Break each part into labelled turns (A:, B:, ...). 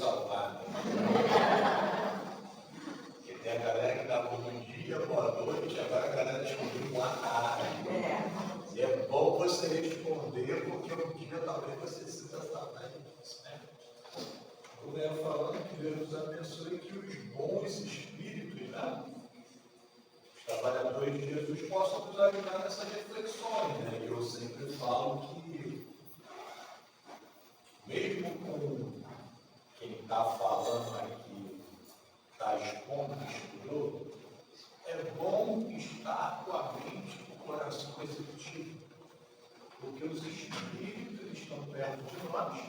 A: salvar. Porque tem a galera que dá bom dia, boa noite, agora a galera descobriu boa tarde. E é bom você responder, porque um dia talvez você sinta saudade disso, né? Eu ia falando que Deus nos abençoe, que os bons espíritos, né? Os trabalhadores de Jesus possam nos ajudar nessas reflexões, né? E eu sempre falo que, mesmo com quem está falando aqui, está expondo o estudou, é bom estar com a mente e o coração receptivo, porque os espíritos estão perto de nós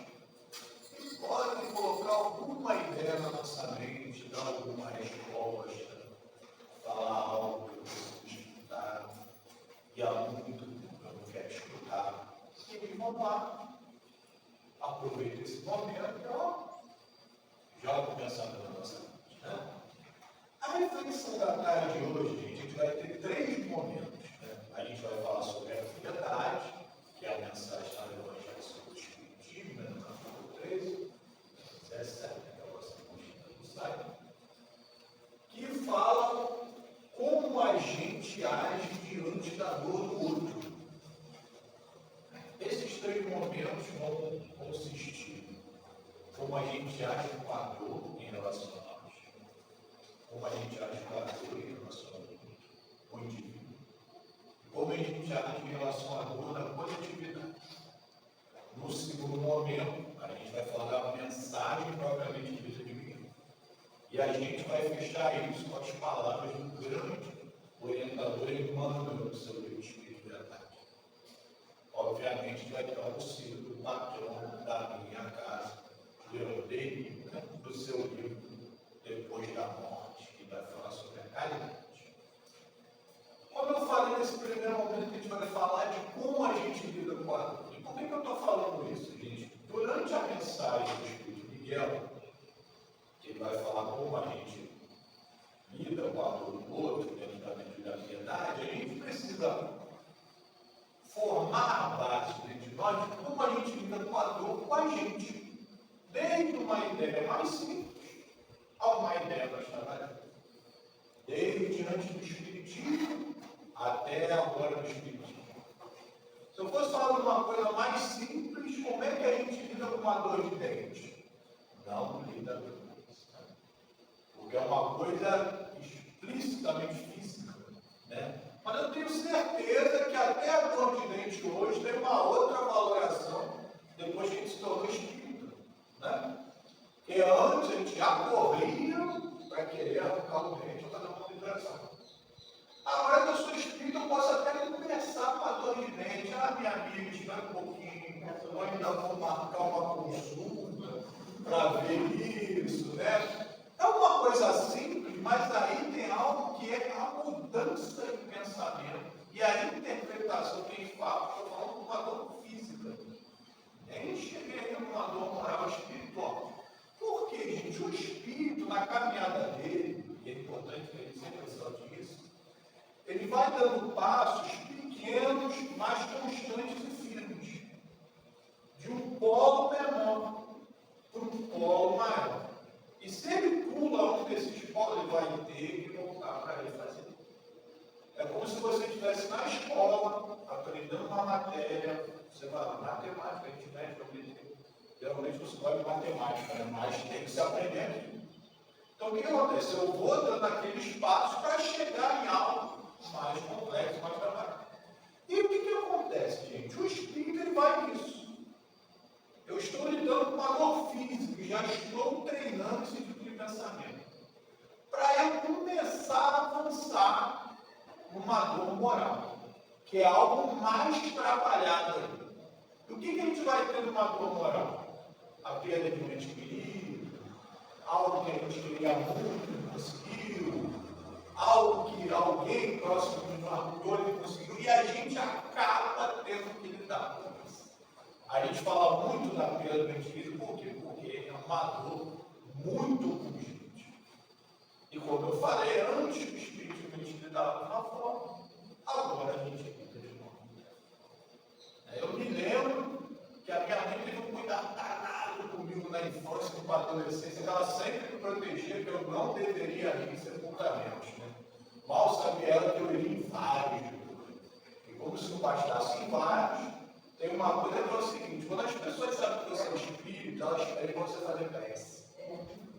A: e podem colocar alguma ideia na nossa mente, dar alguma resposta, falar algo que eu preciso escutar, e há muito eu não quero escutar. E eles vão lá, aproveita esse momento e ó, joga pensando na nossa mente, né? A reflexão da tarde de hoje, gente, a gente vai ter 3 momentos, né? A gente vai falar sobre a piedade, que é a mensagem está no Evangelho segundo o Espiritismo, né? No capítulo 13, 17, que é a nossa constituição do site, que falam como a gente age diante da dor do outro. Esses 3 momentos vão consistir como a gente age com a dor em relação a nós, como a gente age com a dor em relação ao indivíduo, como a gente age em relação à dor na coletividade. No segundo momento, a gente vai falar da mensagem propriamente dita de Miguel. E a gente vai fechar isso com as palavras do grande orientador Emmanuel do seu livro Espírito de Verdade. Obviamente, vai ter o auxílio do patrão da minha casa, Leonardo, né, do seu livro Depois da Morte, que vai falar sobre a caridade. Como eu falei nesse primeiro momento, a gente vai falar de como a gente lida com a dor. E por que eu estou falando isso, gente? Durante a mensagem do Espírito Miguel, que ele vai falar como a gente lida com a dor do outro, dentro da mente da piedade, a gente precisa formar a base dentro de nós de como a gente lida com a dor com a gente. Desde uma ideia mais simples a uma ideia mais trabalhada. Desde diante do Espiritismo até agora do Espiritismo. Se eu fosse falar de uma coisa mais simples, como é que a gente lida com uma dor de dente? Não lida com isso. Né? Porque é uma coisa explicitamente física. Né? Mas eu tenho certeza que até a dor de dente hoje tem uma outra valoração depois que a gente se tornou espírita. Né? Porque antes a gente já corria para querer arrancar o dente ou fazer uma liberação. Agora que eu sou espírita, eu posso até começar com a dor de dente. Ah, minha amiga, espera um pouquinho, eu ainda vou marcar uma consulta para ver isso, né? É uma coisa simples, mas aí tem algo que é a mudança de pensamento e a interpretação que ele fala. Estou falando de uma dor física. Nem cheguei numa dor moral espiritual. Por quê, gente? O espírito, na caminhada dele, e é importante que ele sempre ressalte isso, ele vai dando passos pequenos, mas constantes e firmes. De um polo menor para um polo maior. E se ele pula um desses polos, ele vai ter que voltar para ele fazer. É como se você estivesse na escola, aprendendo uma matéria, você vai lá, matemática, a gente mete, geralmente você escolhe matemática, né? Mas tem que se aprender aquilo. Então o que acontece? Eu vou dando aqueles passos para chegar em algo mais complexo, mais trabalhado. E o que acontece, gente? O espírito ele vai nisso. Eu estou lidando com uma dor física, já estou treinando esse tipo de pensamento. Para eu começar a avançar numa dor moral, que é algo mais trabalhado ainda. E o que a gente vai ter numa dor moral? A perda de um ente querido, algo que a gente queria muito e não conseguiu, algo que alguém próximo de nós mudou e conseguiu, e a gente acaba tendo que lidar com isso. A gente fala muito da perda do ente querido, por quê? Porque é uma dor muito urgente. E como eu falei antes, o espírito me lidava de uma forma, agora a gente lida de uma outra. Eu me lembro que a minha mãe teve um cuidado danado comigo na na infância, na adolescência, que ela sempre me protegia que eu não deveria ir em sepultamentos. Né? Mal sabia ela que eu iria em vários. E como se não bastasse em vários, tem uma coisa que é o seguinte: quando as pessoas sabem que você é um espírito, elas pedem para você fazer prece.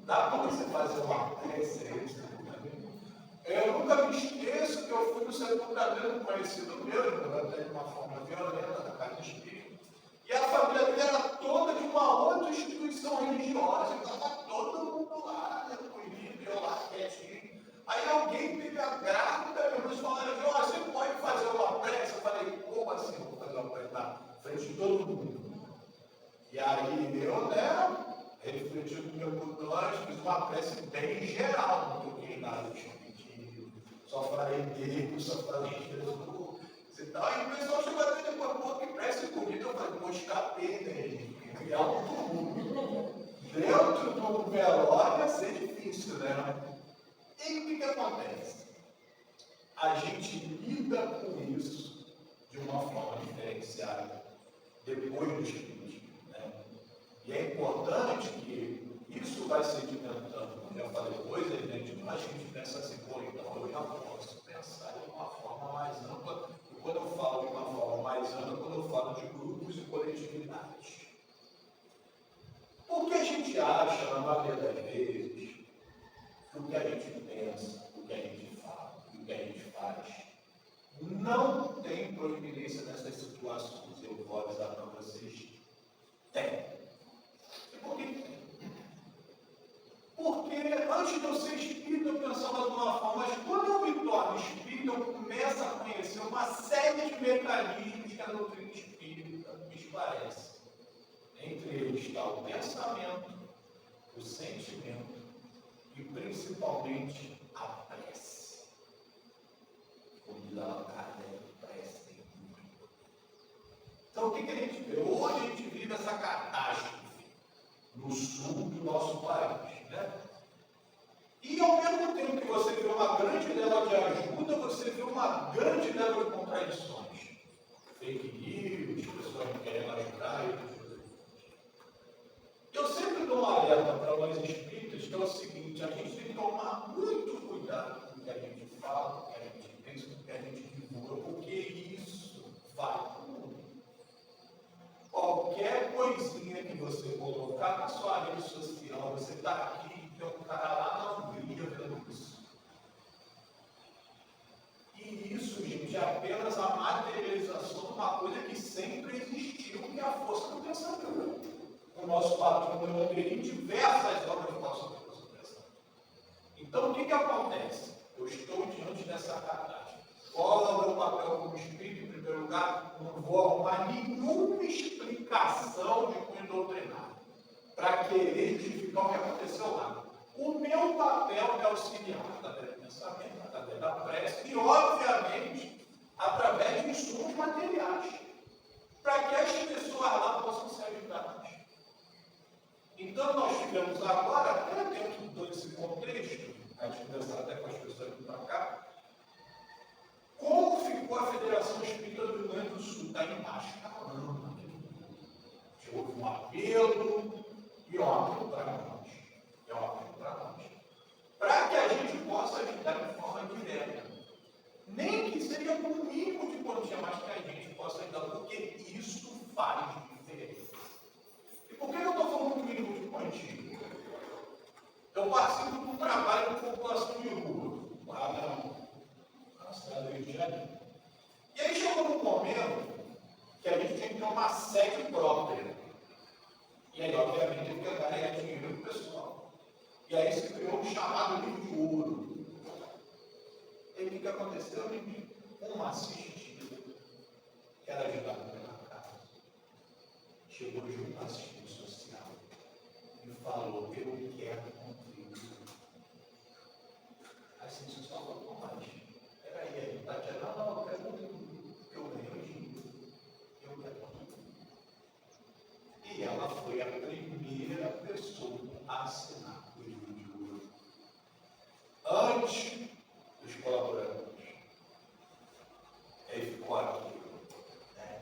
A: Dá para você fazer uma prece aí, eu nunca me esqueço que eu fui no sepultamento conhecido meu, até de uma forma violenta, da casa espírita, e a família dele era toda de uma outra instituição religiosa, estava todo mundo lá, recolhido, eu lá quietinho. Aí alguém teve a graça da minha irmã e falaram: você pode fazer uma prece? Eu falei: como assim eu vou fazer uma prece na frente de todo mundo? E aí eu, refletindo no meu culto, fiz uma prece bem geral, não toquei nada de só falei Deus, só falei Jesus e tal. E o pessoal chegou até depois: pô, que prece bonita. Eu falei: pô, escapei dele, criar um túmulo. Dentro do velório ia ser difícil, né? E o que acontece? A gente lida com isso de uma forma diferenciada depois do espiritismo, né? E é importante que isso vai sedimentando, como eu falei, coisas dentro de nós que a gente pensa assim: pô, então eu já posso pensar de uma forma mais ampla. E quando eu falo de uma forma mais ampla, quando eu falo de grupos e coletividades. Porque a gente acha, na maioria das vezes, que o que a gente pensa, o que a gente fala, o que a gente faz, não tem proeminência nessas situações. Eu vou avisar para vocês: tem. E por que tem? Porque antes de eu ser espírita, eu pensava de uma forma, mas quando eu me torno espírita, eu começo a conhecer uma série de mecanismos que a doutrina espírita me esclarece. Entre eles está o pensamento, o sentimento e principalmente a prece. Como diz a Kardec, prece tem muito. Então o que a gente vê? Hoje a gente vive essa catástrofe no sul do nosso país. Né? E ao mesmo tempo que você vê uma grande leva de ajuda, você vê uma grande leva de contradições. Fake news, pessoas não querendo ajudar e tudo. Eu sempre dou um alerta para nós espíritas, que é o seguinte: a gente tem que tomar muito cuidado com o que a gente fala, com o que a gente pensa, com o que a gente divulga, porque isso vai para o mundo. Qualquer coisinha que você colocar na sua rede social, você está aqui, tem um cara lá na Hungria vendo isso. E isso, gente, é apenas a materialização de uma coisa que sempre existiu, que é a força do pensamento. O nosso patrão tem diversas obras de força do pensamento. Então, o que acontece? Eu estou diante dessa catástrofe. Qual é o meu papel como espírito? Em primeiro lugar, não vou arrumar nenhuma explicação de cunho doutrinário para querer justificar o que aconteceu lá. O meu papel é auxiliar através do pensamento, através da prece e, obviamente, através de insumos materiais, para que as pessoas lá possam ser ajudadas. Então, nós tivemos agora, até dentro desse contexto, a gente conversar até com as pessoas aqui para cá, como ficou a Federação Espírita do Rio Grande do Sul? Está embaixo. Houve um apelo e um apelo para nós. É um apelo para nós. Para que a gente possa ajudar de forma direta. Nem que seja com o mínimo de quantia, mas que a gente possa ajudar, porque isso faz diferença. E por que eu estou falando do mínimo de quantia? Eu participo de um trabalho com população de rua, lá na cidade do Rio de Janeiro. E aí chegou num momento que a gente tinha que ter uma sede própria. E aí, obviamente, teve que ganhar dinheiro do pessoal. E aí se criou um chamado livro de ouro. E o que aconteceu? Uma assistida, que era ajudada pela casa, chegou junto à assistente social e falou: eu quero contribuir. A assistente social falou: mas, peraí, a gente está dizendo: não, eu quero contribuir, porque eu ganhei dinheiro, eu quero contribuir. E ela foi a primeira pessoa a assinar o livro de ouro. Antes dos colaboradores. Aí ficou aqui. Né?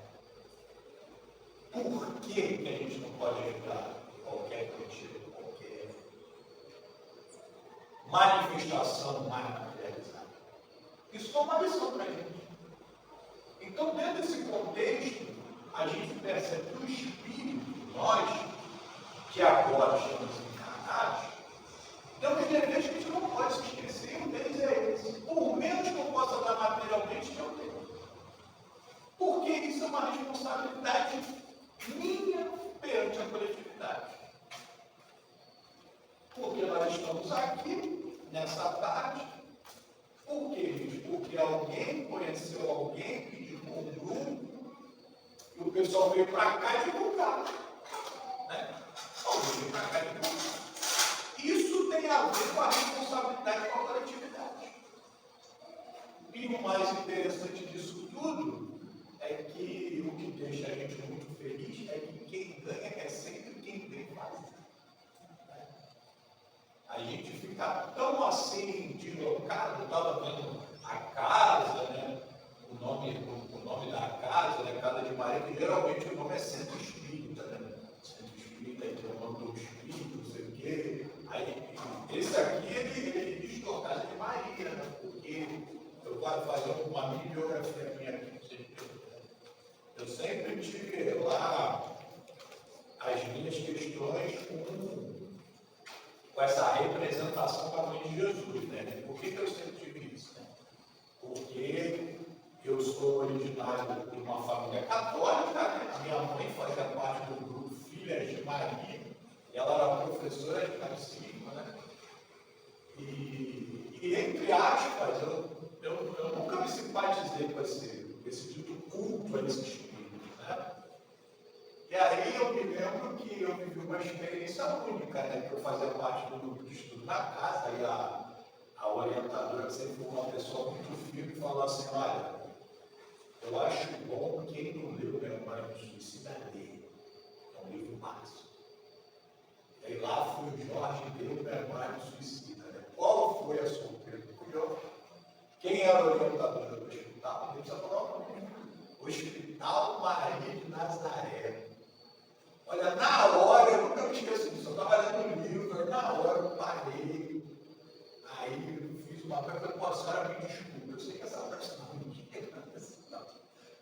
A: Por que a gente não pode ajudar qualquer refletida em qualquer manifestação materializada. Isso é uma lição para a gente. Então, dentro desse contexto, a gente percebe que o espírito, nós, que agora estamos encarnados, temos deveres que a gente não pode se esquecer, e um deles é esse. Por menos que eu possa dar materialmente, eu tenho. Porque isso é uma responsabilidade minha perante a coletividade. Porque nós estamos aqui, nessa tarde. Por quê, gente? Porque alguém conheceu alguém que indicou um grupo, e o pessoal veio para cá divulgar. Né? Alguém veio para cá divulgar. Isso tem a ver com a responsabilidade com a coletividade. E o mais interessante disso tudo é que o que deixa a gente muito feliz é que quem ganha é sempre quem tem fazer. A gente fica tão assim deslocado, estava vendo a casa, né? O nome da casa, né? Casa de Maria, que geralmente o nome é Centro Espírita, né? Centro Espírita, aí tem o nome do Espírito, não sei o quê. Aí, esse aqui, ele diz que é a Casa de Maria, né? Porque eu quero fazer uma mini biografia minha aqui. Eu sempre tive lá as minhas questões com essa representação da mãe de Jesus, né? Por que eu sempre tive isso? Né? Porque eu sou originário de uma família católica, né? Minha mãe fazia parte do grupo Filhas de Maria, e ela era professora de catecismo, né? E entre aspas, eu nunca me simpatizei com esse dito culto a esse espírito, né? E aí eu me lembro que eu vivi uma experiência única, né? Que eu fazia parte do grupo de estudo na casa, e a orientadora, que sempre foi uma pessoa muito firme, falou assim: olha, eu acho bom quem não leu Memória de Suicida ler. É um livro máximo. E aí lá foi o Jorge leu Memória de Suicida, né? Qual foi a surpresa? Quem era a orientadora do hospital? Ele só falou: Hospital Maria de Nazaré. Olha, na hora, eu nunca me esqueço disso, eu estava lendo um livro, na hora eu parei, aí eu fiz uma coisa, eu falei: pô, a senhora me desculpa, eu sei que essa pessoa não me não.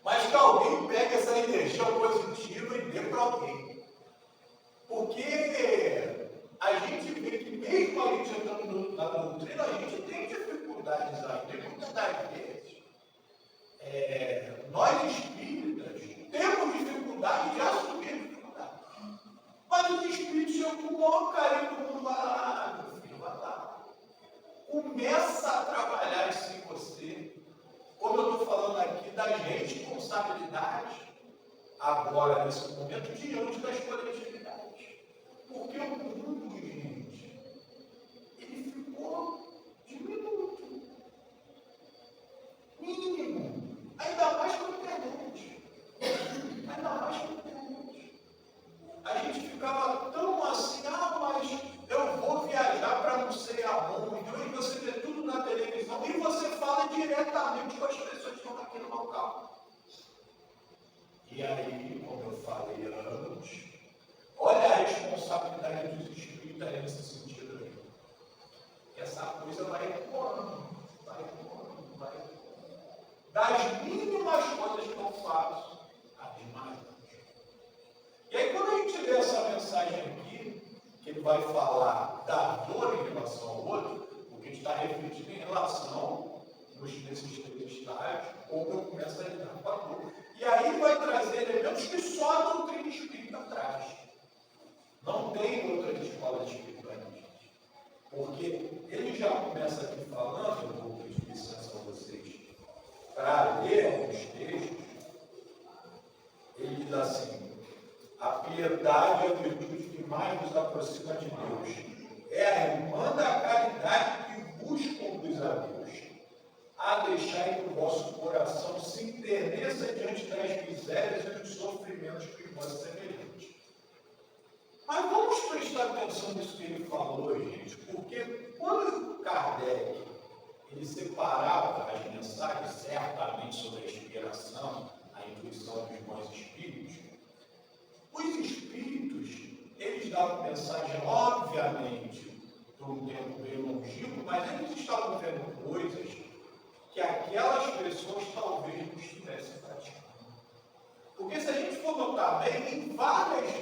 A: Mas que alguém pegue essa energia positiva e dê para alguém. Porque a gente vê que mesmo a gente entrando na doutrina, a gente tem dificuldades ainda, e muitas das vezes, nós espíritas temos dificuldade de assumir dificuldade. Mas os espíritos chegam com o maior carinho do mundo: vai lá, meu filho, vai lá. Começa a trabalhar isso em você. Como eu estou falando aqui das responsabilidades, agora, nesse momento, diante das coletividades. Porque o mundo, gente, ele ficou diminuto. Mínimo. Ainda mais com a internet. Ainda mais com a internet. A gente ficava tão assim: mas eu vou viajar para não sei aonde. Hoje você vê tudo na televisão e você fala diretamente com as pessoas que estão aqui no local. E aí, como eu falei antes, olha a responsabilidade dos espíritas nesse sentido aí. Essa coisa vai ecoando, vai ecoando, vai ecoando. Das mínimas coisas que eu faço, às mais. E aí, quando a gente lê essa mensagem aqui, que ele vai falar da dor em relação ao outro, o que a gente está refletindo em relação nesses três estágios, como eu começo a lidar com a dor. E aí vai trazer elementos que só a doutrina espírita traz. Não tem outra escola de espiritualismo. Porque ele já começa aqui falando, eu vou pedir licença a vocês para ler alguns textos. Ele diz assim: a piedade é a virtude que mais nos aproxima de Deus. É a irmã da caridade que busca conduz a Deus. A deixar que o vosso coração se enterneça diante das misérias e dos sofrimentos que vós semelhantes. Mas vamos prestar atenção nisso que ele falou, gente, porque quando Kardec ele separava as mensagens, certamente sobre a inspiração, a intuição dos bons espíritos, os espíritos, eles davam mensagem, obviamente, de um tempo bem longínquo, mas eles estavam vendo coisas que aquelas pessoas talvez não estivessem praticando. Porque se a gente for notar bem, em vários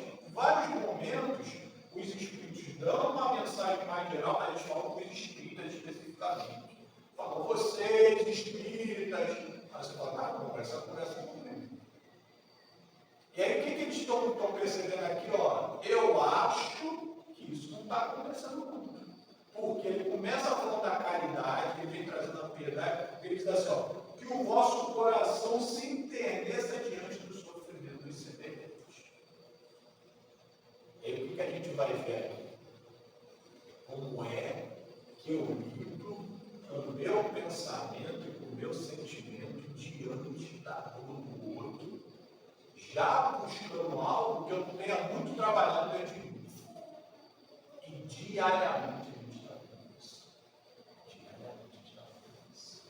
A: momentos, os espíritos dão uma mensagem mais geral, mas eles falam com os espíritas especificamente. Falam, vocês, espíritas. Aí você fala, não, essa conversa não tem. E aí o que eles estão percebendo aqui? Ó, eu acho que isso não está acontecendo nunca. Porque ele começa falando da caridade, ele vem trazendo a piedade, ele diz assim, ó, que o vosso coração se enterneça diante do sofrimento dos semelhantes. E aí o que a gente vai ver aqui? Como é que eu lido o meu pensamento e o meu sentimento diante da dor do outro, já buscando algo que eu tenha muito trabalhado dentro de mim. E diariamente a gente está vendo isso.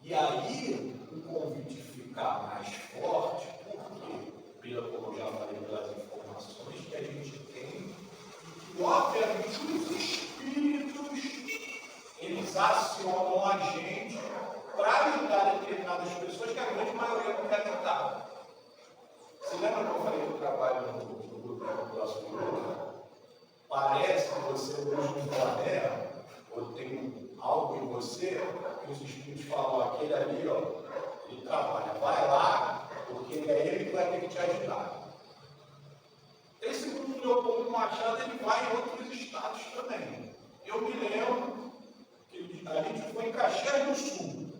A: E aí o convite fica mais forte, porque, como eu já falei, pelas informações que a gente tem, e obviamente os espíritos, eles acionam a gente para ajudar determinadas pessoas que a grande maioria não quer ajudar. Você lembra que eu falei que eu trabalho no grupo da população? Parece que você usa um boné, ou tem algo em você, que os espíritos falam, aquele ali, ó, ele trabalha, vai lá, porque é ele que vai ter que te ajudar. Esse grupo do Leopoldo Machado, ele vai em outros estados também. Eu me lembro que a gente foi em Caxias do Sul.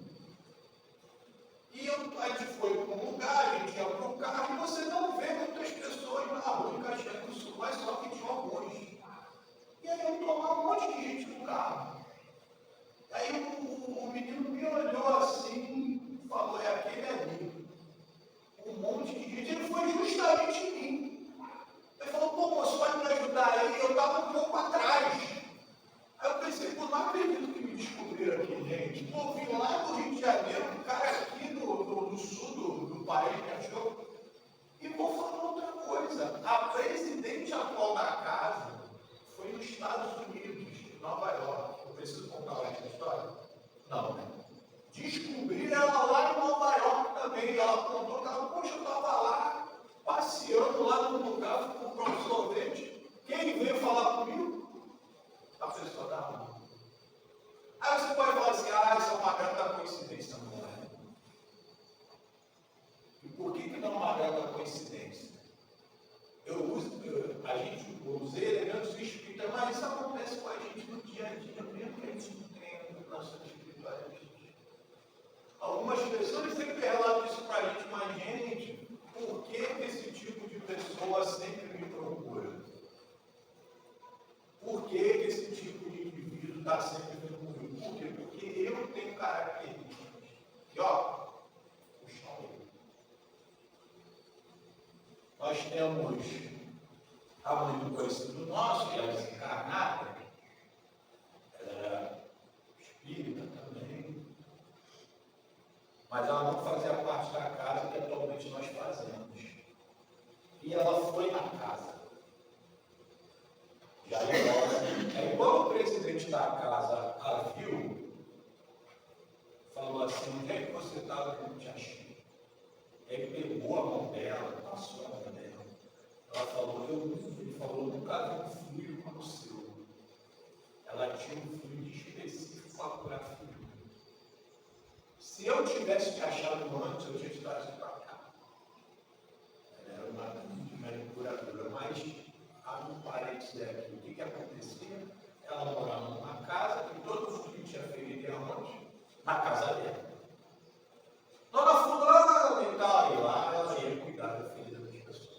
A: E a gente foi para um lugar, a gente ia para um carro, e você não vê muitas pessoas na rua em Caxias do Sul, mas só que tinha alguns. E aí eu tomava um monte de gente no carro. Aí o menino me olhou assim, falou, é aquele ali. Um monte de gente, ele foi justamente em mim. Ele falou, pô, moço, pode me ajudar aí? Eu estava um pouco atrás. Aí eu pensei, pô, não acredito que me descobriram aqui, gente. Pô, vim lá do Rio de Janeiro, um cara aqui no sul do país me achou. E vou falar outra coisa. A presidente atual da casa foi nos Estados Unidos, Nova York. Eu preciso contar essa história? Não, né? Descobriram ela lá em Nova York também. Ela contou que ela, poxa, eu estava lá, passeando lá no lugar, comprou um sorvete. Quem veio falar comigo? A pessoa da rua. Aí você pode falar assim, isso é uma grande coincidência, não é? E por que não é uma grande coincidência? A gente usa elementos espíritas, mas isso acontece com a gente no dia a dia, mesmo que a gente não tenha nossa espiritualidade. Algumas pessoas sempre relatam isso para a gente, mas gente, por que esse tipo de pessoa sempre me procura? Por que esse tipo de indivíduo está sempre vindo comigo? Por quê? Porque eu tenho características. E ó, puxa aí. Nós temos a mãe do conhecido nosso, que é a desencarnada, ela era espírita também, mas ela não fazia parte da casa que atualmente nós fazemos. E ela foi na casa. E aí quando o presidente da casa a viu, falou assim, onde é que você estava que eu não te achei? Ele pegou a mão dela, passou a mão dela. Ela falou, ele falou, nunca vi um fluido como o seu. Ela tinha um fluido específico para curar fluido. Se eu tivesse te achado antes, eu tinha te trazido para cá. Ela era uma grande curadora, mas há um parênteses aqui. O que acontecia? Ela morava numa casa e todo o fluido tinha ferido aonde? Na casa dela. Dona fulana e tal, e lá ela ia cuidar da ferida das pessoas.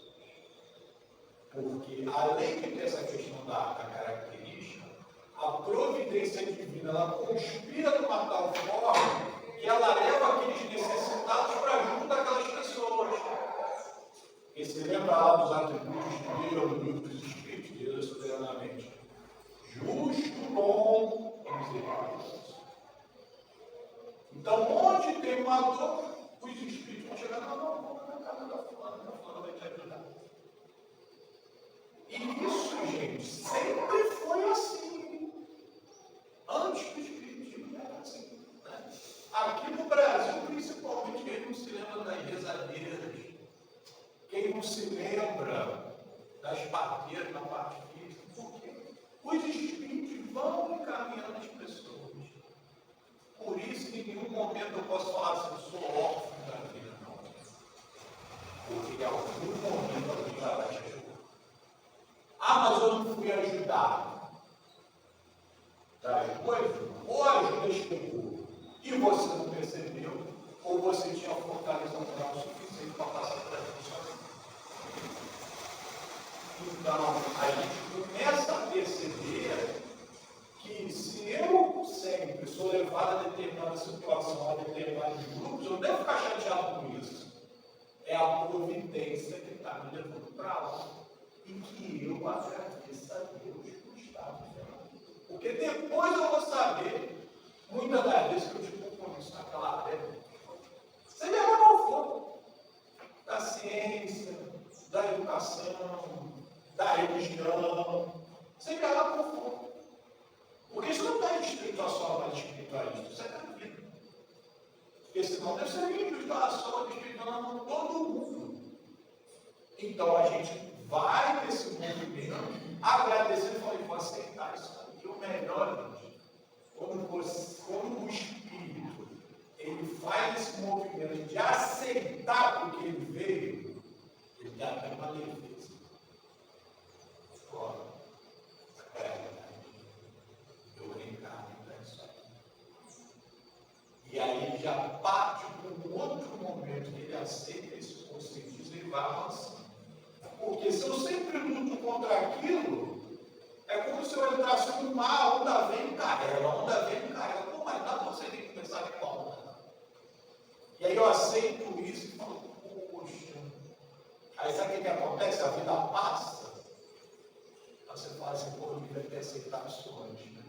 A: Porque, além de ter essa questão da característica, a providência divina, ela conspira de uma tal forma que ela leva aqueles necessitados para junto daquelas pessoas. E se lembra lá dos atributos de Deus, do livro dos Espíritos, de Deus soberanamente. Justo, bom e misericordioso. Então, onde tem uma dor, os Espíritos vão chegar, não, vamos na casa da fulana vai te ajudar. E isso, gente, sempre foi assim. Antes do Espiritismo era assim. Né? Aqui no Brasil, principalmente, quem não se lembra das rezadeiras, quem não se lembra das parteiras na parte física, porque os espíritos vão encaminhando as pessoas. Por isso que em nenhum momento eu posso falar assim, eu sou órfão da vida, não. Porque em algum momento alguém já vai te ajudar. Ah, mas eu não fui ajudado. Depois, ou a ajuda chegou e você não percebeu, ou você tinha fortaleza moral suficiente para passar por aquilo sozinho. Então, a gente começa a perceber que se eu sempre sou levado a determinada situação, a determinados grupos, eu não devo ficar chateado com isso. É a providência que está me levando para lá. E que eu agradeço a Deus por estar vivendo. Porque depois eu vou saber, muitas das vezes que eu tive com isso naquela época, seja lá qual for, da ciência, da educação, da religião, seja lá qual for. Porque isso não está restrito a só para espiritualista, isso é da vida. Porque senão deve ser livre de só de espiritualista, todo mundo. Então a gente vai nesse movimento, agradecer e vou aceitar isso aqui. O melhor, quando o espírito ele faz esse movimento de aceitar porque ele veio, ele dá até uma leveza. Olha, eu reencarno para isso aqui. E aí ele já parte para um outro momento que ele aceita esse conscientismo e ele vai avançando. Porque se eu sempre luto contra aquilo, é como se eu entrasse no mar, a onda vem e carrega, a onda vem e carrega. Pô, mas dá para você ter que pensar de qual onda? E aí eu aceito isso e falo, poxa. Aí sabe o que acontece? A vida passa. Aí você fala assim, pô, eu devia ter aceitado isso antes, né?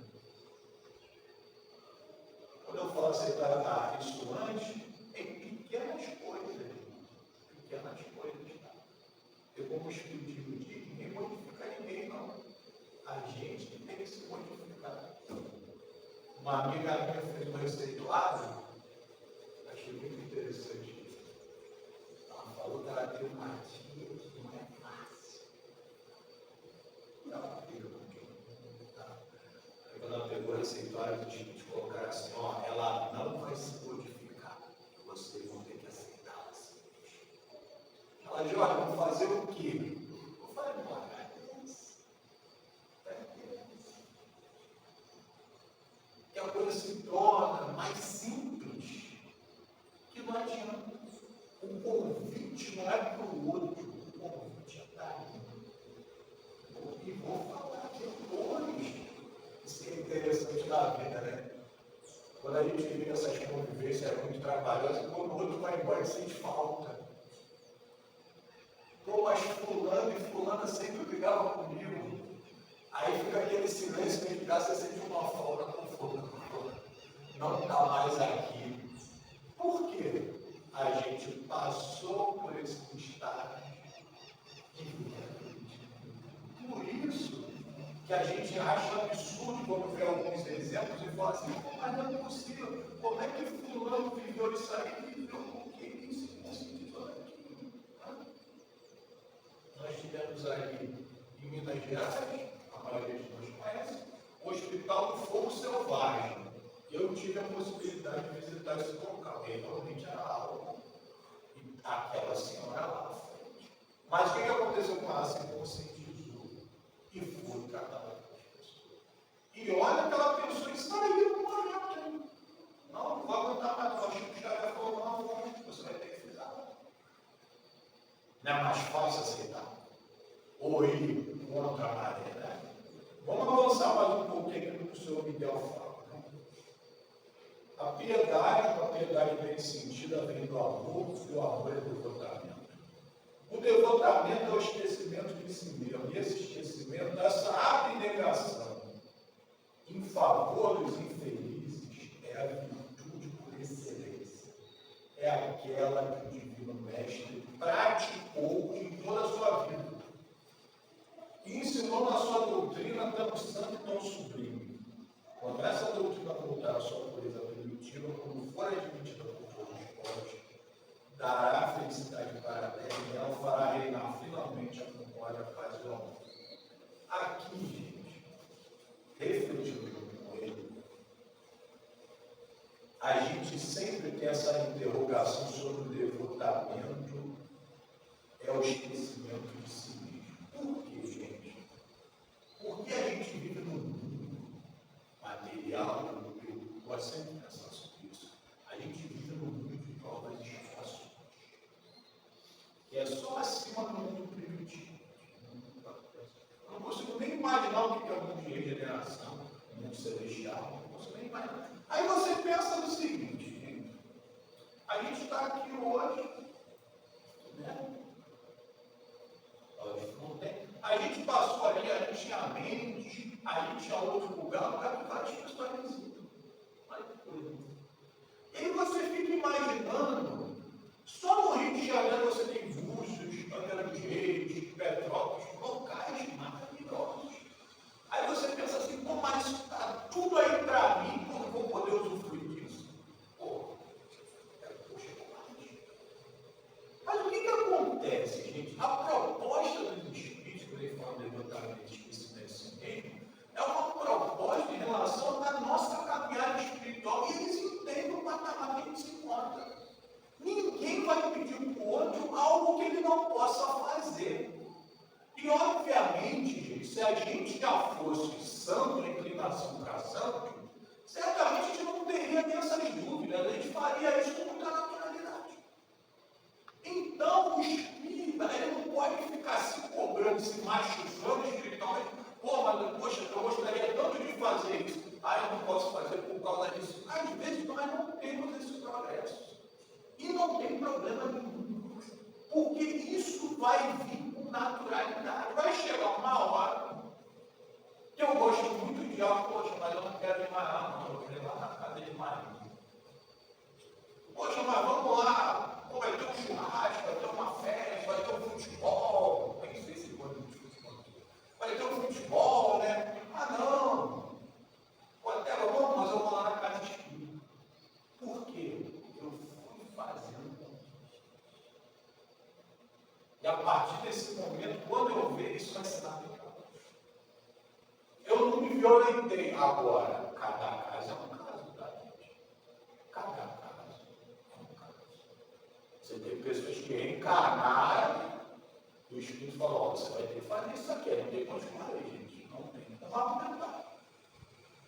A: Quando eu falo aceitar isso antes, em pequenas coisas. Pequenas coisas, tá? Eu, como espiritismo diz, ninguém modifica ninguém, não. A gente tem que se modificar. Uma amiga minha fez um receituário, achei muito interessante. Ela falou que ela tem uma tia que não é fácil. Ela pegou quando ela pegou o receituário, de colocar assim, ó, ela não vai se modificar. Vocês vão ter que aceitá-la assim. Ela disse, olha, vamos fazer o quê? Eu falei, não, que a coisa se torna mais simples, que não adianta. O convite não é para o outro, o convite é para mim. E vou falar depois. Isso que é interessante da vida, né? Quando a gente vive essas convivências muito trabalhosas, quando o outro vai embora, sente falta. Pô, mas fulano e fulana sempre brigavam comigo. Aí fica aquele silêncio que você sente uma falta com fulano. Não está mais aqui. Por quê? A gente passou por esse estágio. Por isso que a gente acha absurdo quando vê alguns exemplos e fala assim, mas não é possível. Como é que fulano viveu isso aí e viveu com quem isso aqui? Nós tivemos aí em Minas Gerais, a maioria de nós conhece, o Hospital do Fogo Selvagem. Eu tive a possibilidade de visitar esse local, e realmente era algo. E aquela senhora lá à frente. Mas o que aconteceu com ela? Se conscientizou e foi tratar das pessoas. E olha que ela pensou em sair do momento. Não vou aguentar mais. O Chico Xavier falou, não, você vai ter que ficar. Não é mais fácil aceitar. Ou ir contra a maré, né? Vamos avançar mais um pouquinho no que o senhor Miguel fala. A piedade bem sentida vem do amor, e o amor é do devotamento. O devotamento é o esquecimento de si mesmo, e esse esquecimento, essa abnegação em favor dos infelizes, é a virtude por excelência. É aquela que o Divino Mestre praticou em toda a sua vida. e ensinou na sua doutrina tão santo e tão sublime. Quando essa doutrina voltar à sua pureza primitiva, como for admitida por todos os povos, dará a felicidade para a terra e ela fará reinar finalmente a concórdia, a paz e o amor. Aqui, gente, refletindo junto com ele, a gente sempre tem essa interrogação sobre o devotamento, é o esquecimento de si mesmo. Por quê, gente? Porque a gente vive num mundo material, eu gosto sempre de pensar sobre isso. A gente vive num mundo de provas e expiações, que é só acima do mundo primitivo. Eu não consigo nem imaginar o que é o mundo de regeneração, o mundo celestial, não consigo nem imaginar. Aí você pensa no seguinte, gente, a gente está aqui hoje, né? Não tem. A gente passou ali, a gente tinha mente, aí tinha outro lugar que várias pessoas visitam. Olha que coisa. E aí você fica imaginando, só no Rio de Janeiro você tem Búzios, Angra dos Reis, Petrópolis, locais maravilhosos. Aí você pensa assim, pô, mas está tudo aí para mim, como eu vou poder usufruir disso? Pô, poxa, mas o que acontece, gente? A proposta do Espírito, quando ele fala de levantamento de esquecimento de si mesmo, é uma proposta em relação à nossa caminhada espiritual e eles entendem o patamar que a gente se encontra. Ninguém vai pedir para o outro algo que ele não possa fazer. E, obviamente, gente, se a gente já fosse santo, na inclinação para santo, certamente a gente não teria essas dúvidas, a gente faria isso com muita naturalidade. Então, o espírita, ele não pode ficar se cobrando, se machucando espiritualmente. Pô, mas, poxa, eu gostaria tanto de fazer isso. Eu não posso fazer por causa disso. Às vezes, nós não temos esse progresso. E não tem problema nenhum. Porque isso vai vir com naturalidade. Vai chegar uma hora que eu gosto muito de algo, poxa, mas eu não quero ir mais lá, não. Eu quero ir lá na casa de Maria. Poxa, mas vamos lá. Pô, vai ter um churrasco, vai ter uma festa, vai ter um futebol. Nem sei se pode ter futebol. Vai ter um futebol, né? Não. Pô, até vamos, mas eu vou lá na casa de espírito. Por quê? Eu fui fazendo. E a partir desse momento, quando eu ver, isso vai ser natural. Eu não me violentei agora. Cada caso é um caso, tá, gente? Cada caso é um caso. Você tem pessoas que reencarnaram e o Espírito falou, você vai ter que fazer isso aqui, não tem como escolher, gente. Não tem como argumentar.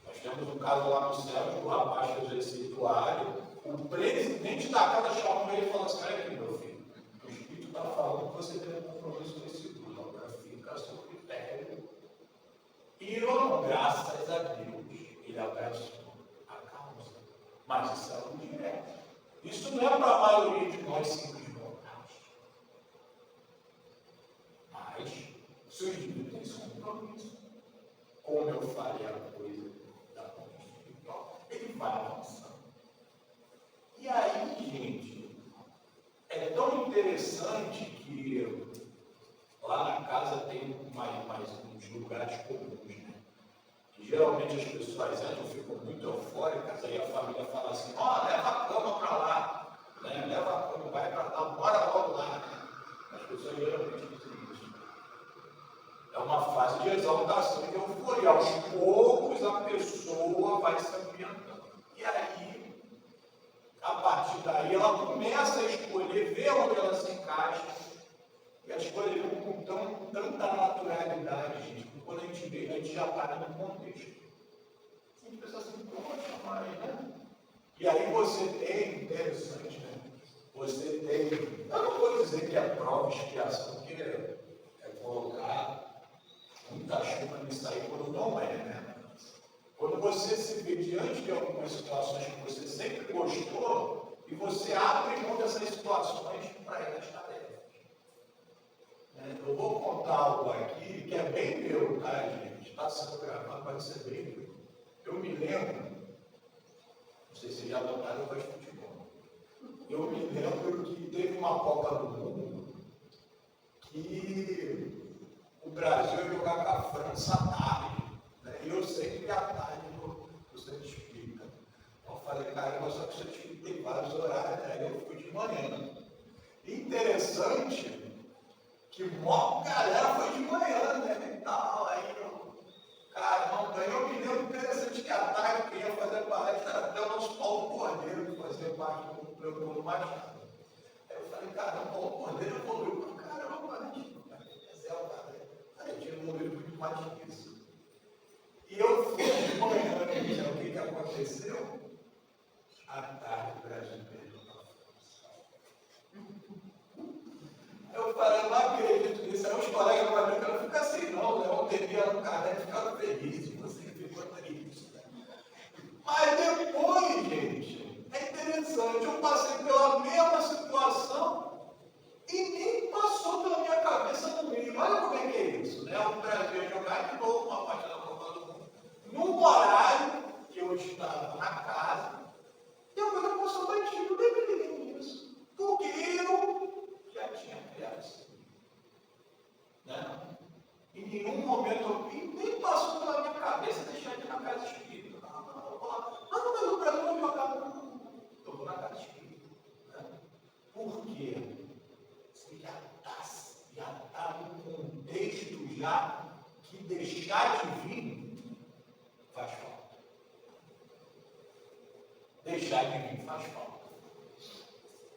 A: Nós temos um caso lá no céu de um rapaz fez o receituário, o presidente da casa chamou ele e falou assim, olha aqui, meu filho, o Espírito está falando que você tem um compromisso com esse grupo, agora fica a seu critério. E eu, graças a Deus, ele abraçou a causa. Mas isso é algo direto. Isso não é para a maioria de nós simples mortais. Mas, se o indivíduo tem esse compromisso, como eu falei a coisa da conquista espiritual, ele vai avançando. E aí, gente, é tão interessante que lá na casa tem mais uns lugares comuns, né? Que geralmente as pessoas entram, ficam muito eufóricas, aí a família fala assim, leva a cama para lá, né? Leva a cama, vai para lá, bora logo lá. As pessoas geralmente dizem isso. É uma fase de exaltação, de euforia. Aos poucos a pessoa vai se ambientando. E aí, a partir daí, ela começa a escolher, ver onde ela se encaixa. E as coisas vão com tanta naturalidade, gente, que quando a gente vê, a gente já para no contexto. A gente pensa assim, poxa, mas, né? E aí você tem, interessante, né? Você tem, eu não vou dizer que é prova, expiação, porque é colocar muita chuva nisso aí quando não é, né? Quando você se vê diante de algumas situações que você sempre gostou, e você abre mão dessas situações para ir nas tarefas. Eu vou contar algo aqui que é bem meu, tá, gente? Está sendo gravado, pode ser bem meu. Eu me lembro, não sei se vocês já notaram, eu gosto de futebol. Eu me lembro que teve uma Copa do Mundo que o Brasil ia jogar com a França à tarde, né? E eu sempre à tarde no centro espírita. Então eu falei, cara, só que o centro espírita tem vários horários, né? Eu fui de manhã. Interessante que mó galera foi de manhã, né? E tal, aí caramba, eu me lembro interessante que à tarde quem ia fazer palestra era até o nosso Paulo Cordeiro, que fazia parte do Leopoldo Machado. Aí eu falei, caramba, Paulo Cordeiro evoluiu pra caramba, né? A gente evoluiu muito mais que isso. E eu fui de manhã, né? O que aconteceu? À tarde, o Brasil perdeu a França. Eu falei, eu não acredito nisso. Aí os colegas falaram, não fica assim não, né? O TV no Kardec ficaram felizes, você ficou triste. Mas depois, gente, é interessante, eu passei pela mesma situação e nem passou pela minha cabeça no mínimo. Olha como é que é isso, né? O Brasil ia jogar de novo uma parte da Copa do Mundo. Num horário que eu estava na casa, e a coisa passou batido, nem me liguei nisso. Porque eu já tinha criado isso. Né? Em nenhum momento, nem passou pela minha cabeça deixar de ir na casa espírita. Não, mas o Brasil não jogava. Não, eu vou na casa espírita. Né? Por quê? Você já está num contexto já que deixar de vir faz falta. Deixar de vir faz falta.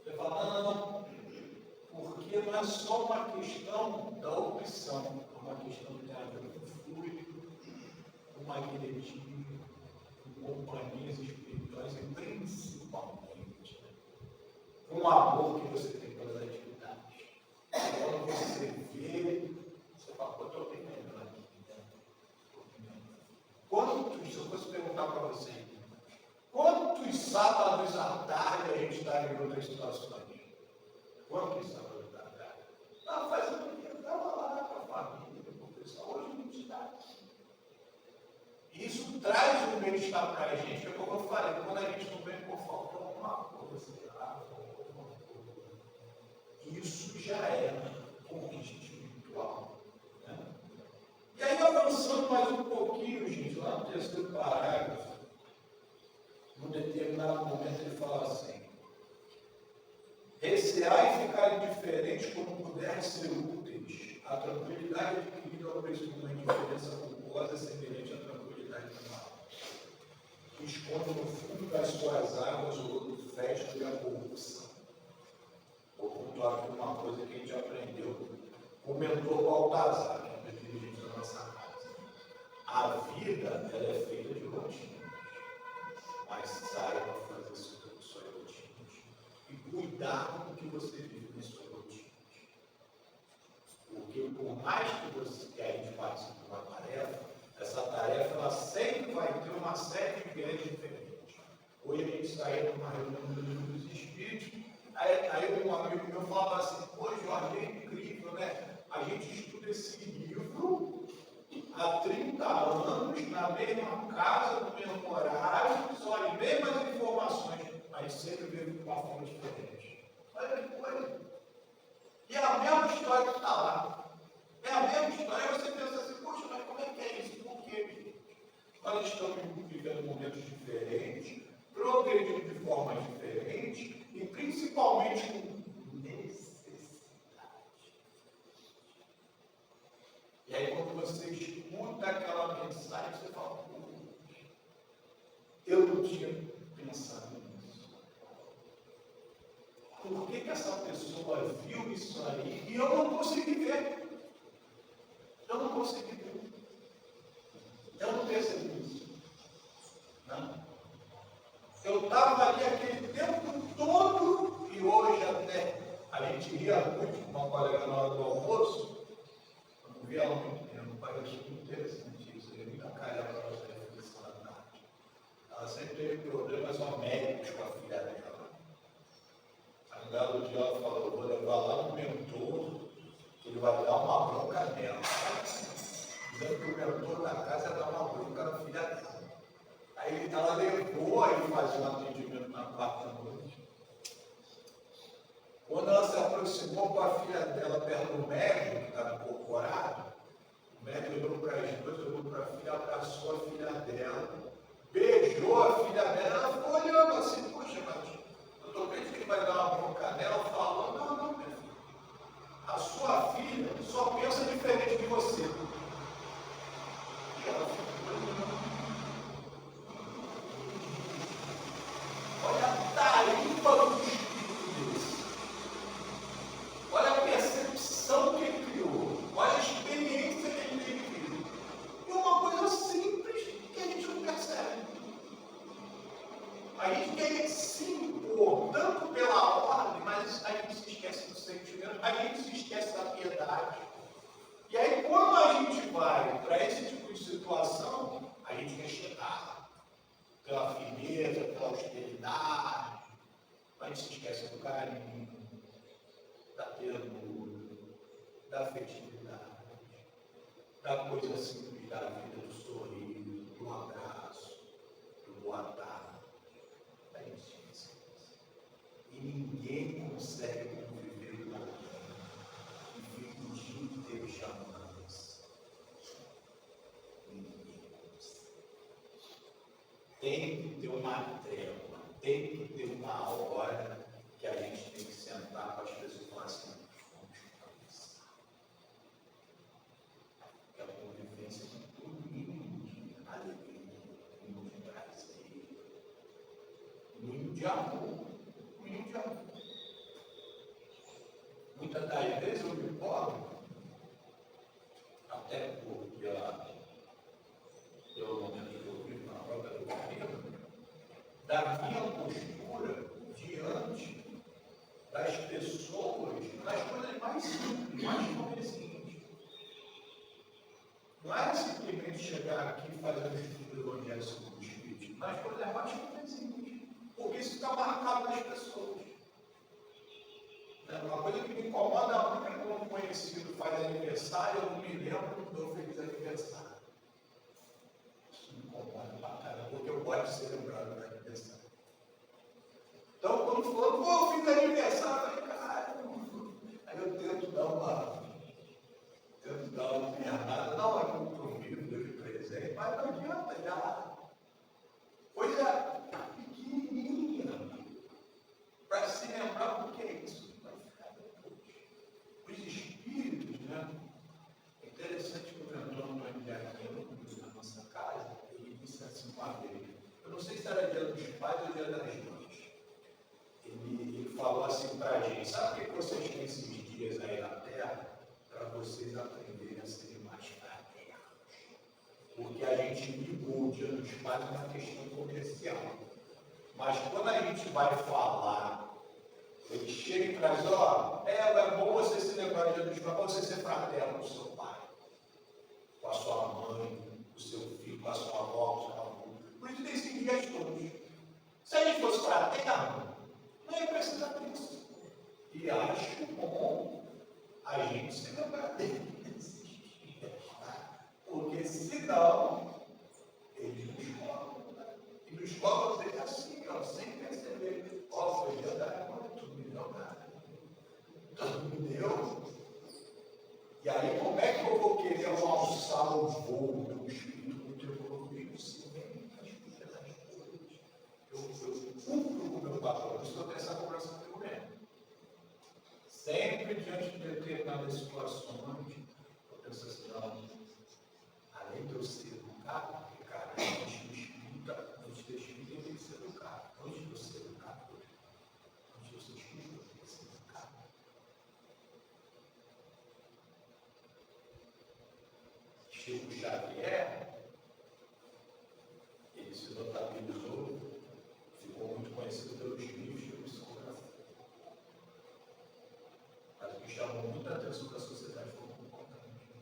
A: Você fala, não, porque não é só uma questão da opção, é uma questão de ter a ver com fluido, com magnetismo, com companhias espirituais e principalmente com o amor que você tem pelas atividades. Quando você vê, você fala, pô, estou bem melhor aqui. Quantos, se eu fosse perguntar para você, quantos sábados à tarde a gente está em outras situações? Quantos sábados à tarde? Não, faz um dia, eu estava lá com a família, com o pessoal, hoje não está. Isso traz um bem-estar para a gente, que é como eu falei, quando a gente não vem por falta de alguma coisa, isso já é conquista espiritual. Né? E aí, avançando mais um pouquinho, gente, lá no terceiro parágrafo, num determinado momento ele fala assim: receai ficar indiferentes como puderem ser úteis. A tranquilidade adquirida ao preço de uma indiferença culposa é semelhante à tranquilidade do mar, que esconde no fundo das suas águas o lodo festo e a corrupção. Vou pontuar aqui uma coisa que a gente aprendeu. Comentou o Baltazar, que é o dirigente da nossa casa. A vida ela é feita de rotinas, mas saiba fazer suas rotinas e cuidar com o que você vive nas suas rotinas. Porque por mais que a gente participe de uma tarefa, essa tarefa ela sempre vai ter uma série de viés diferentes. Hoje a gente saiu numa reunião dos espíritos, aí um amigo meu falava assim, pô, Jorge, é incrível, né? A gente estuda esse livro há 30 anos, na mesma casa, no mesmo horário, só as mesmas informações, mas sempre veio de uma forma diferente. Olha que coisa. E é a mesma história que está lá. É a mesma história. Aí você pensa assim, poxa, mas como é que é isso? Por quê? Nós estamos vivendo momentos diferentes, progredindo de formas diferentes e principalmente com necessidade. E aí quando você escuta aquela mensagem, você fala, eu não tinha pensado nisso. Por que essa pessoa viu isso aí e eu não consegui ver? Eu não consegui ver. Eu não percebi isso. Não. Eu estava ali aquele tempo todo e hoje até a gente ria muito com uma colega na hora do almoço. Eu não via ela há muito tempo, parece muito interessante isso. Eu vi a cara para fazer a reflexão da tarde. Ela sempre teve problemas médicos com a filha dela. Um belo dia ela falou, eu vou levar lá no mentor, que ele vai dar uma bronca nela. Dizendo que o mentor da casa ia dar uma bronca na filha dela. Aí ela levou a ele fazer um atendimento na quarta noite. Quando ela se aproximou com a filha dela perto do médico, que estava incorporado, médico olhou para as duas, olhou para a filha, abraçou a filha dela, beijou a filha dela, ela ficou olhando assim, poxa, mas eu estou crente que ele vai dar uma bronca nela, falou, não, minha filha, a sua filha só pensa diferente de você. E ela ficou olhando. Olha a tarimba do espírito desse. Olha a percepção que ele criou. Olha a experiência que ele tem vivido. E uma coisa simples que a gente não percebe. A gente quer se impor tanto pela ordem, mas a gente se esquece do sentimento, a gente se esquece da piedade. E aí, quando a gente vai para esse tipo de situação, a gente quer chegar pela firmeza, pela austeridade, a gente se esquece do carinho, da ternura, da afetividade, da coisa simples da vida, do sorriso, do abraço, do boa tarde. A gente esquece. E ninguém consegue conviver com alguém que fica o dia inteiro chamando isso. Ninguém consegue. Tem que ter uma trégua, tem que ter uma hora que a gente tem que sentar com as pessoas e falar assim, vamos conversar. É a convivência de todo mundo, alegria, muito prazer, muito de amor, muito de amor. Muitas das vezes eu me cobro, até porque pelo momento que eu vivo na própria doutrina, da minha postura diante das pessoas, nas coisas mais simples, mais convenientes. Não é simplesmente chegar aqui e fazer um estudo do Evangelho segundo o Espírito, nas coisas mais convenientes, porque isso está marcado nas pessoas. Uma coisa que me incomoda muito é quando um conhecido faz aniversário, eu não me lembro do meu feliz aniversário. Isso me incomoda pra caramba, porque eu gosto de ser lembrado do aniversário. Então, quando falou, pô, fiz aniversário, eu falei, caralho. Aí eu tento dar uma pernada, não é compromisso, deu de presente, mas não adianta já. Coisa pequenininha, para se lembrar do que é isso. Os espíritos, né? É interessante que o mentor Antônio de Aquino, na nossa casa, ele disse assim uma vez, eu não sei se era dia dos pais ou dia das mães, ele falou assim para a gente, sabe o que vocês têm esses dias aí na Terra? Para vocês aprenderem a ser mais fraternos. Porque a gente ligou o dia dos pais uma questão comercial. Mas quando a gente vai falar, ele chega e traz, é bom você se lembrar do dia dos pais, para você ser fraterno com o seu pai, com a sua mãe, com o seu filho, com a sua avó, com o seu avô. Por isso tem esses dias todos. Se a gente fosse fraterno, não ia precisar disso. E acho bom a gente se lembrar desses dias. Porque senão, eles nos cobram. E nos cobram dele assim, sem perceber. Foi dia da irmã, tu me deu nada. Tu me deu. E aí, como é que eu vou querer alçar o voo do espírito muito evoluído se vem as pequenas coisas? Eu cumpro com o meu papel, por isso que eu tenho essa conversa comigo mesmo. Sempre diante de determinadas situações, eu penso assim, não, além de eu ser educado, porque, cara, antes do espírito, eu tenho que ser educado. Antes de eu ser educado, antes de eu ser espírito, eu tenho que ser educado. Chico Xavier, ele se notabilizou, ficou muito conhecido pelos livros de psicografia. Mas o que chamou muita atenção da sociedade foi o comportamento.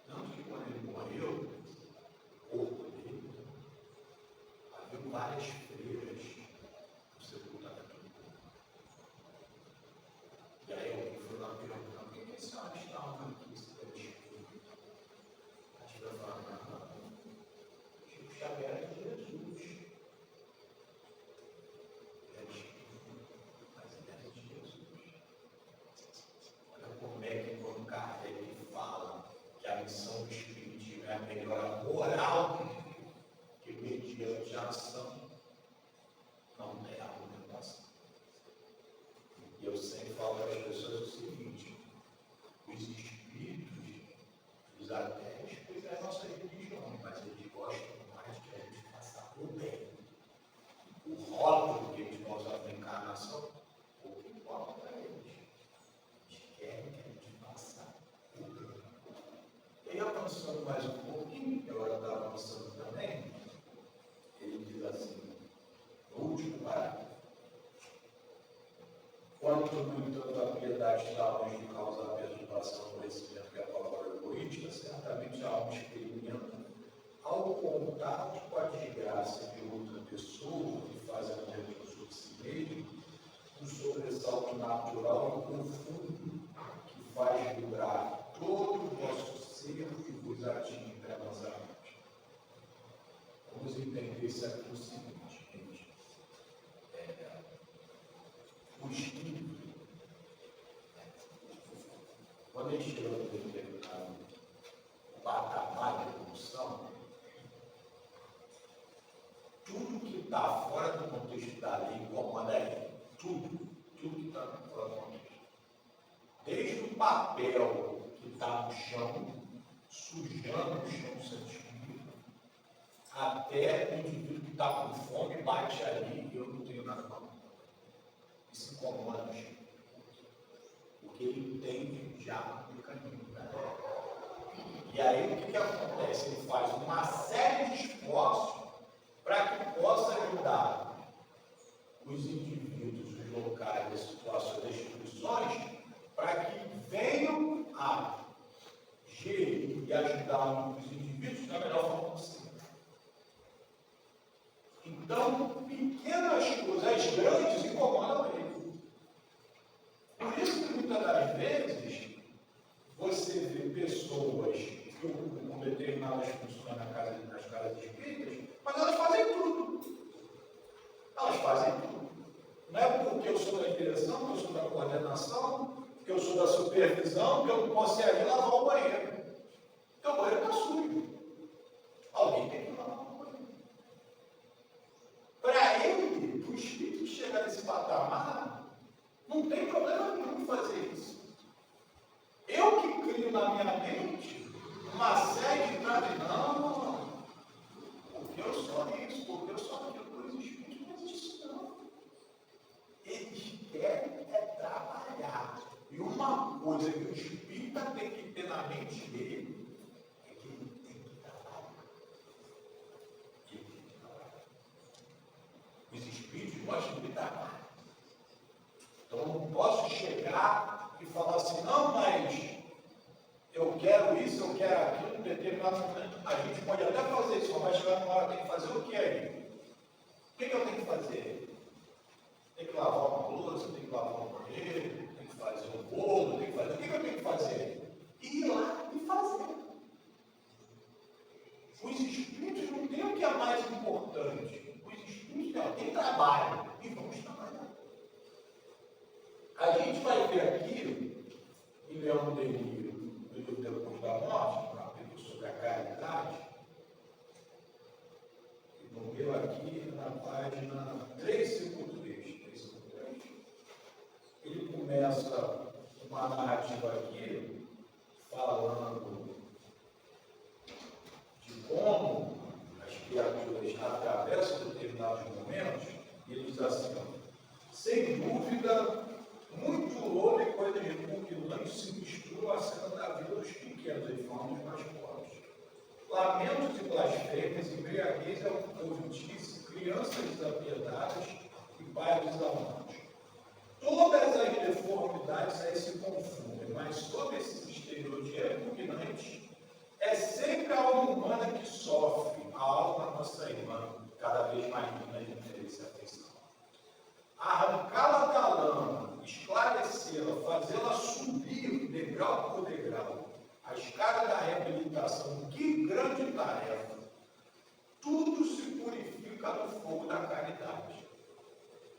A: Tanto que quando ele morreu, o corpo dele, havia várias freiras no sepultamento do corpo. E aí alguém foi lá perguntando, por que esse homem estava aqui, se deu espírito? A gente vai falar, não, Chico Xavier é de Jesus. Ele era espírito, mas ele era de Jesus. avançando mais um pouquinho, que agora está avançando também, ele diz assim, no último parágrafo: quanto, no entanto, a piedade está longe de causar perturbação no conhecimento que a palavra egoísta, certamente a alma experimenta, ao contato com a desgraça de outra pessoa que faz a dentro sobre si mesmo, um sobressalto natural e profundo que faz vibrar todo o vosso ser e vos atinge penosamente. Vamos entender isso aqui o seguinte, gente. O espírito, quando ele chega no determinado patamar de evolução, tudo que está fora do contexto da lei incomoda ele. Tudo que está fora do contexto. Desde o papel que está no chão, sujando o chão santinho, até o indivíduo que está com fome, bate ali e eu não tenho nada para mão. Isso incomoda o chão. Porque ele entende já o mecanismo da lei. E aí o que acontece? Ele faz uma série de esforços para que possa ajudar os indivíduos, os locais, as situações, as instituições, para que venham a gerir e ajudar os indivíduos da melhor forma possível. Então, pequenas coisas grandes incomodam ele. Por isso que muitas das vezes você vê pessoas que ocupam determinadas funções nas casas espíritas, mas elas fazem tudo. Elas fazem tudo. Não é porque eu sou da direção, que eu sou da coordenação, que eu sou da supervisão, que eu não posso ir ali lavar o banheiro. Porque o banheiro está sujo. Alguém tem que lavar o banheiro. Para ele, o espírito chegar nesse patamar, não tem problema nenhum fazer isso. Eu que crio na minha mente uma série de não, porque eu sou isso, porque eu sou aquilo, por os espíritos não existe não. Eles querem trabalhar. E uma coisa que o espírita tem que ter na mente dele é que ele tem que trabalhar. Ele tem que trabalhar. Os espíritos gostam de trabalhar. Então eu não posso chegar e falar assim, não, mas eu quero isso, eu quero aquilo, em determinado momento. A gente pode até fazer isso, mas vai chegar uma hora, tem que fazer o que aí? O que eu tenho que fazer? Tem que lavar uma louça, tem que lavar um banheiro, tem que fazer um bolo, tem que fazer. O que eu tenho que fazer? Ir lá e fazer. Os espíritos não têm o que é mais importante. Os espíritos têm trabalho e vamos trabalhar. A gente vai ver aqui, em Leão Denis, no livro Depois da Morte, um capítulo sobre a caridade, e no meu aqui, na página 353, ele começa uma narrativa aqui, falando de como as criaturas atravessam determinados momentos, e ele diz assim, sem dúvida, muito ouro e coisas repugnantes se misturam à cena da vida dos pequenos, e formam os mais pobres. Lamentos e blasfêmias, embriaguez e alcovitice, crianças desapiedadas e pais desamantes. Todas as deformidades aí se confundem, mas sob esse exterior de repugnante, é sempre a alma humana que sofre, a alma nossa irmã, cada vez mais linda de interesse e atenção. Arrancá-la da lama, esclarecê-la, fazê-la subir degrau por degrau, a escada da reabilitação, que grande tarefa! Tudo se purifica no fogo da caridade.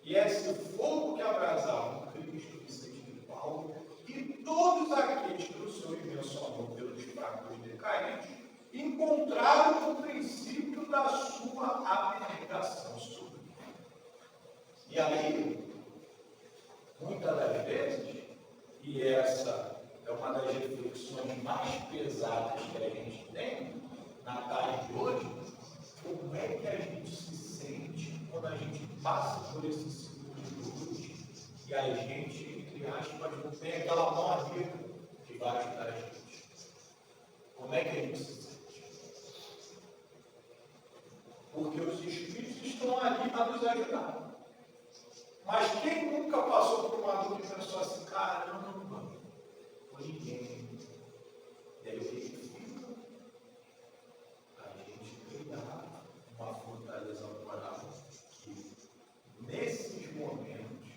A: E é esse fogo que abrasava o Cristo, Vicente de Paulo, e todos aqueles que o Senhor imenso amor pelos fracos e decaídos encontraram o princípio da sua abnegação sublime. E aí, muitas das vezes, e essa é uma das reflexões mais pesadas que a gente tem na tarde de hoje, como é que a gente se sente quando a gente passa por esse ciclo de luz e a gente, entre aspas, não tem aquela mão amiga que vai ajudar a gente. Como é que a gente se sente? Porque os Espíritos estão ali para nos ajudar. Mas quem nunca passou por uma dor e pensou assim, caramba, ninguém deve fica a gente criar uma fortaleza moral que, nesses momentos,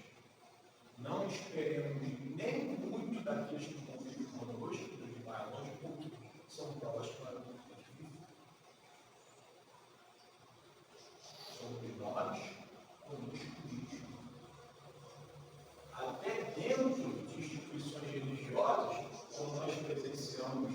A: não esperemos nem muito daqueles que convivem conosco, dos mais longe, porque são provas para o que vive. Somos nós, conosco mesmo. Até dentro de instituições religiosas, quando nós presenciamos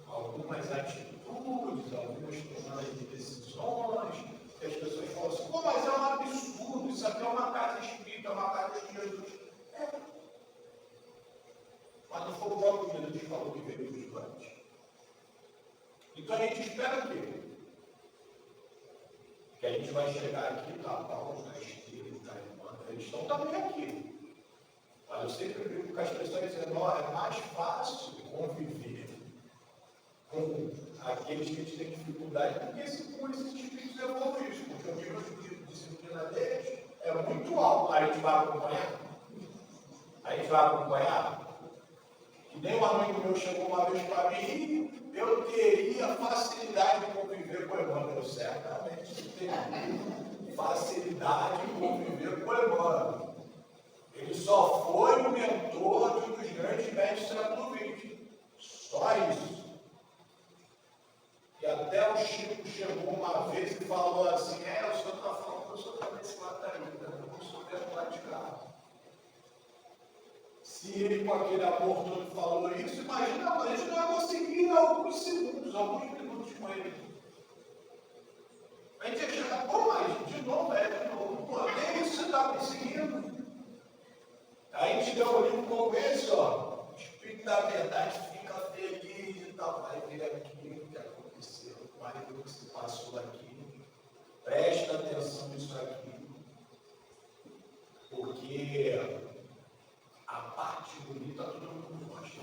A: algumas atitudes, algumas tomadas de decisões, que as pessoas falam assim, pô, mas é um absurdo, isso aqui é uma casa espírita, é uma casa de Jesus. É. Mas não foi o próprio Jesus que falou que veio dos antes. Então a gente espera o quê? Que a gente vai chegar aqui, tá Paulo, tá Estevam, tá Irmã, eles estão também aqui. Mas eu sempre brinco com as pessoas dizendo, ó, é mais fácil conviver com aqueles que têm dificuldade do que com esses espíritos evoluídos, porque o nível de disciplina deles é muito alto. A gente vai acompanhar? A gente vai acompanhar? Que nem um amigo meu chegou uma vez para mim, eu teria facilidade de conviver com o Emmanuel. Eu certamente teria facilidade de conviver com o Emmanuel. Ele só foi o mentor de um dos grandes mestres do século XX. Só isso. E até o Chico chegou uma vez e falou assim, o senhor está falando que eu sou também esse batalhista, eu não sou praticado. Se ele com aquele amor todo falou isso, imagina, a gente não vai conseguir alguns segundos, alguns minutos com ele. A gente ia chegar, pô, mas de novo, pô, nem isso você está conseguindo. Aí a gente deu um livro como esse, ó, o Espírito da Verdade fica feliz e tal, vai ver aquilo que aconteceu, vai ver o que se passou aqui, presta atenção nisso aqui, porque a parte bonita todo mundo gosta.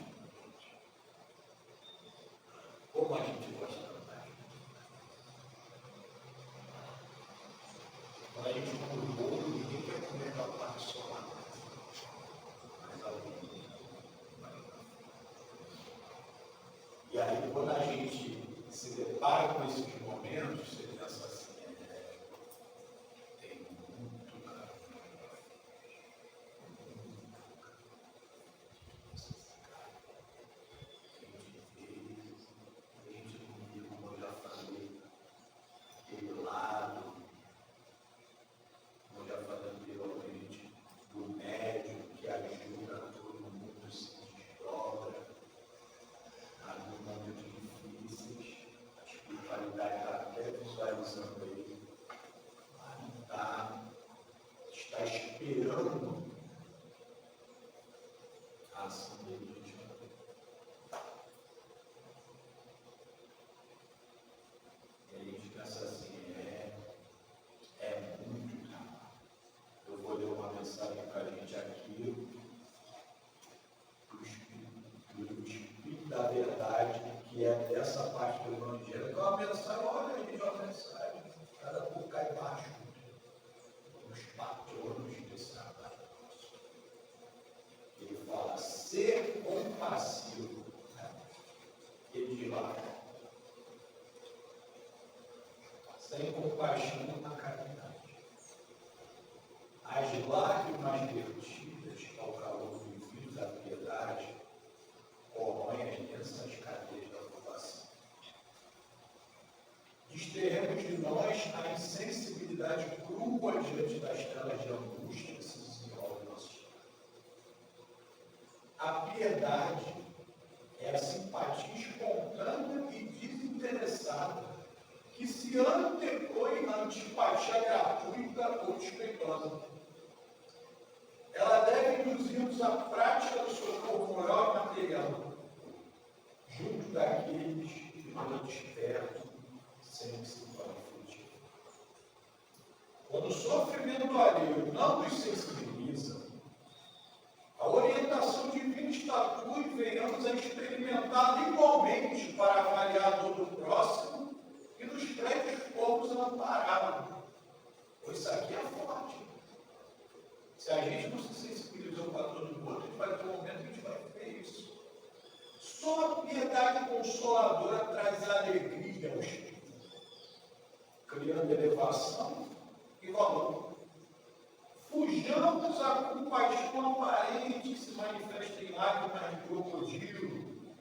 A: Como a gente gosta da parte bonita. Quando a gente come o bolo, ninguém quer comer aquela parte solar. E aí, quando a gente se depara com esses momentos, você pensa assim, tem muito caminho. A gente vive, como eu já falei, aquele lado, como eu já falei anteriormente, do médium que ajuda todo mundo, se desdobra. Alguns momentos difíceis, a espiritualidade está até visualizando aí, está esperando a ação dele. E a gente pensa assim, é muito rápido. Eu vou ler uma mensagem para a gente aqui, do Espírito da Verdade, que é dessa parte do Evangelho. Então a mensagem, olha aí, uma mensagem, cada pouco cai baixo, os patronos desse trabalho nosso. Ele fala, ser compassivo. Ele diz lá, sem compaixão na caridade. As lágrimas vertidas ao calor vivido da piedade corroem as densas cadeias da aprovação. Desterremos de nós a insensibilidade crua diante das telas de angústia que se desenvolvem em nosso espírito. A piedade é a simpatia espontânea e desinteressada que se antepõe à antipatia gratuita ou despeitosa. Ela deve induzir-nos à prática do socorro moral e material, junto daqueles que não despertam sem que se torne frutífero. Quando o sofrimento alheio não nos sensibiliza, a orientação divina estatui e venhamos a experimentá-la igualmente para vai ter um momento que a gente vai ver isso. Só a piedade consoladora traz alegria ao espírito, criando elevação e valor. Fujamos a compaixão aparente que se manifesta em lágrimas de crocodilo,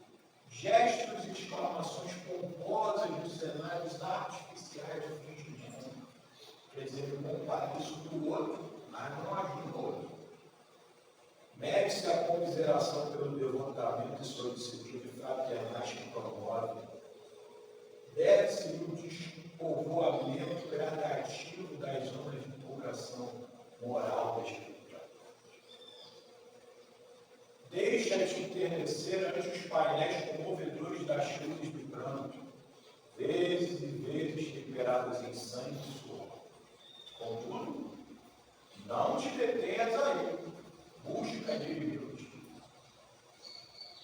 A: gestos e exclamações pomposas nos cenários artificiais do fingimento. Quer dizer, comparar isso com o outro, mas não ajuda o outro. Mede-se a comiseração pelo levantamento e solicitude fraternais que promove. Deve-se o despovoamento gradativo das zonas de empolgação moral da espiritualidade. Deixa-te enternecer ante os painéis comovedores das cruzes do pranto, vezes e vezes temperadas em sangue e suor. Contudo, não te detenhas aí, busca Deus.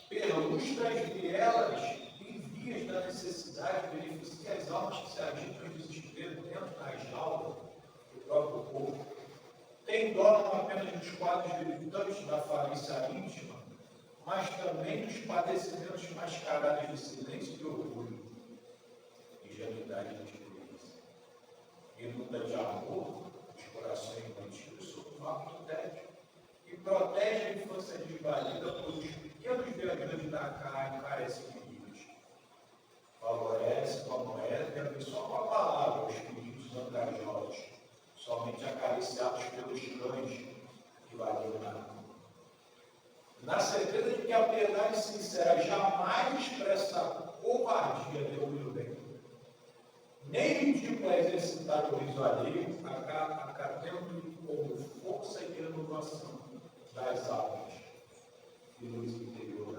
A: Perlustra as vielas e vias da necessidade, beneficia as almas que se agitam em desespero dentro da jaula do próprio corpo. Tem dó não apenas dos quadros debilitantes da falência íntima, mas também dos padecimentos mascarados de silêncio e de orgulho, ingenuidade e experiência. Inunda de amor os corações infantis sob o vácuo do tédio e protege a infância desvalida por os pequenos viajantes da carne carecimento. Favorece com a moeda e abençoa com a palavra os espíritos angajosos, somente acariciados pelos cães que valiam na rua. Na certeza de que a piedade sincera jamais expressa covardia de orgulho bem, nem ridículo é exercitar o riso alheio, acatando como força e renovação das almas e luz interior